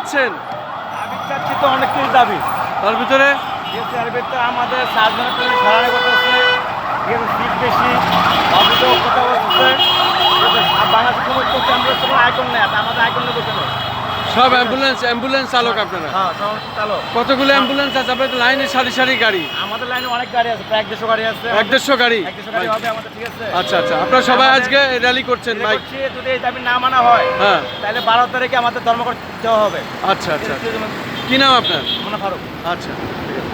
চাচ্ছেন? আমি চাচ্ছি তো অনেক কিছু দাবি। তার ভিতরে এর ভিতরে আমাদের সার্জনের পুলিশ সরানো করতেছে, সিট বেশি, অভিযোগ কথা বলতেছে। বাংলাদেশ সমস্ত অ্যাম্বুলেন্স কোনো আইকন নেই, আমাদের আইকন নেই বসে নেই। সব অ্যাম্বুলেন্স চালক আপনারা? হ্যাঁ, চালক। কতগুলো অ্যাম্বুলেন্স আছে আপনাদের লাইনে? সারি সারি গাড়ি? আমাদের লাইনে অনেক গাড়ি আছে, প্রায় 150 গাড়ি আছে। 150 গাড়ি? 150 গাড়ি হবে আমাদের, ঠিক আছে। আচ্ছা আচ্ছা, আপনারা সবাই আজকে র্যালি করছেন বাইক? যদি এই দাবি না মানা হয়, হ্যাঁ, তাহলে 12 তারিখে আমাদের ধর্মঘট দেওয়া হবে। আচ্ছা আচ্ছা। কি নাম আপনার? মোনা ফারুক। আচ্ছা, ঠিক আছে।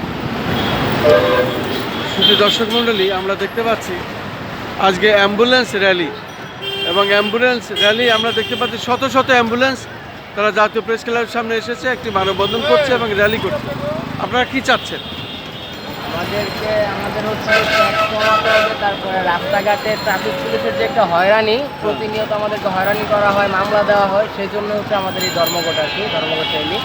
শুধু দর্শক মণ্ডলী, আমরা দেখতে পাচ্ছি আজকে অ্যাম্বুলেন্স র্যালি, এবং অ্যাম্বুলেন্স র্যালি আমরা দেখতে পাচ্ছি শত শত অ্যাম্বুলেন্স তারা জাতীয় প্রেস ক্লাবের সামনে এসেছে, একটি মানববন্ধন করছে এবং র্যালি করছে। আপনারা কি চাচ্ছেন? আমাদের হচ্ছে ট্যাক্স কমাতে হবে, তারপরে রাস্তাঘাটে ট্রাফিক পুলিশের যে একটা হয়রানি, প্রতিনিয়ত আমাদেরকে হয়রানি করা হয়, মামলা দেওয়া হয়, সেই জন্য হচ্ছে আমাদের এই ধর্মঘট আর কি, ধর্মঘট র্যালি,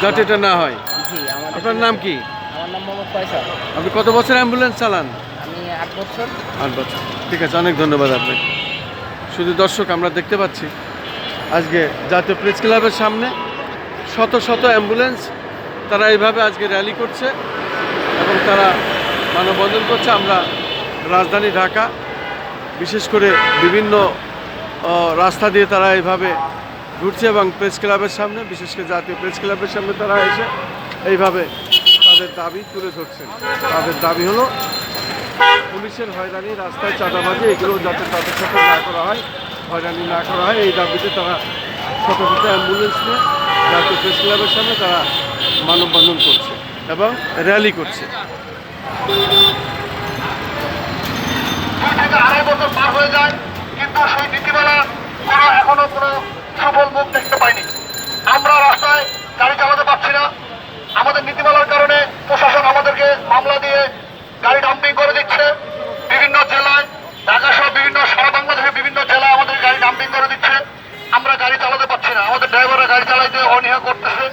যাতে এটা না হয়। জি। আপনার নাম কি? আমার নাম মোহাম্মদ ফয়সাল। আপনি কত বছর অ্যাম্বুলেন্স চালান? আমি 8 বছর। 8 বছর, ঠিক আছে, অনেক ধন্যবাদ আপনাকে। শুধু দর্শক, আমরা দেখতে পাচ্ছি আজকে জাতীয় প্রেস ক্লাবের সামনে শত শত অ্যাম্বুলেন্স তারা এইভাবে আজকে র্যালি করছে এবং তারা মানববন্ধন করছে। আমরা রাজধানী ঢাকা, বিশেষ করে বিভিন্ন রাস্তা দিয়ে তারা এইভাবে ঘুরছে এবং প্রেস ক্লাবের সামনে, বিশেষ করে জাতীয় প্রেস ক্লাবের সামনে তারা এসে এইভাবে তাদের দাবি তুলে ধরছেন। তাদের দাবি হলো পুলিশের হয়রানি, রাস্তায় চাঁদাবাজি, এগুলো যাতে তাদের সাথে না করা হয়, হয়রানি না করা হয়, এই দাবিতে তারা শত শত অ্যাম্বুলেন্স নিয়ে জাতীয় প্রেস ক্লাবের সামনে তারা মানববন্ধন করছে এবং র্যালি করছে। 2 থেকে 2.5 বছর পার হয়ে যায়, কিন্তু সেই নীতিমালা এখনো কোনো সফল মুখ দেখতে পাইনি। আমরা রাস্তায় গাড়ি চালাতে পারছি না। আমাদের নীতিমালার কারণে প্রশাসন আমাদেরকে মামলা দিয়ে গাড়ি ডাম্পিং করে দিচ্ছে। বিভিন্ন জেলায়, ঢাকা সহ বিভিন্ন, সারা বাংলাদেশের বিভিন্ন জেলায় আমাদের গাড়ি ডাম্পিং করে দিচ্ছে। আমরা গাড়ি চালাতে পারছি না, আমাদের ড্রাইভাররা গাড়ি চালাইতে অনীহা করতেছে।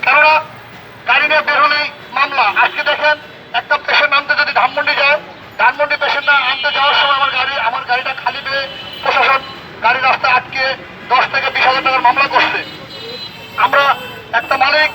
কেননা গাড়ি নিয়ে বের হলেই মামলা। আজকে দেখেন, একটা পেশেন্ট আনতে যদি ধানমন্ডি যায়, ধানমন্ডি পেশেন্ট আনতে যাওয়ার সময় আমার গাড়িটা খালি পেয়ে প্রশাসন গাড়ি রাস্তায় আটকে 10 থেকে 20 হাজার টাকার মামলা করছে। আমরা একটা মালিক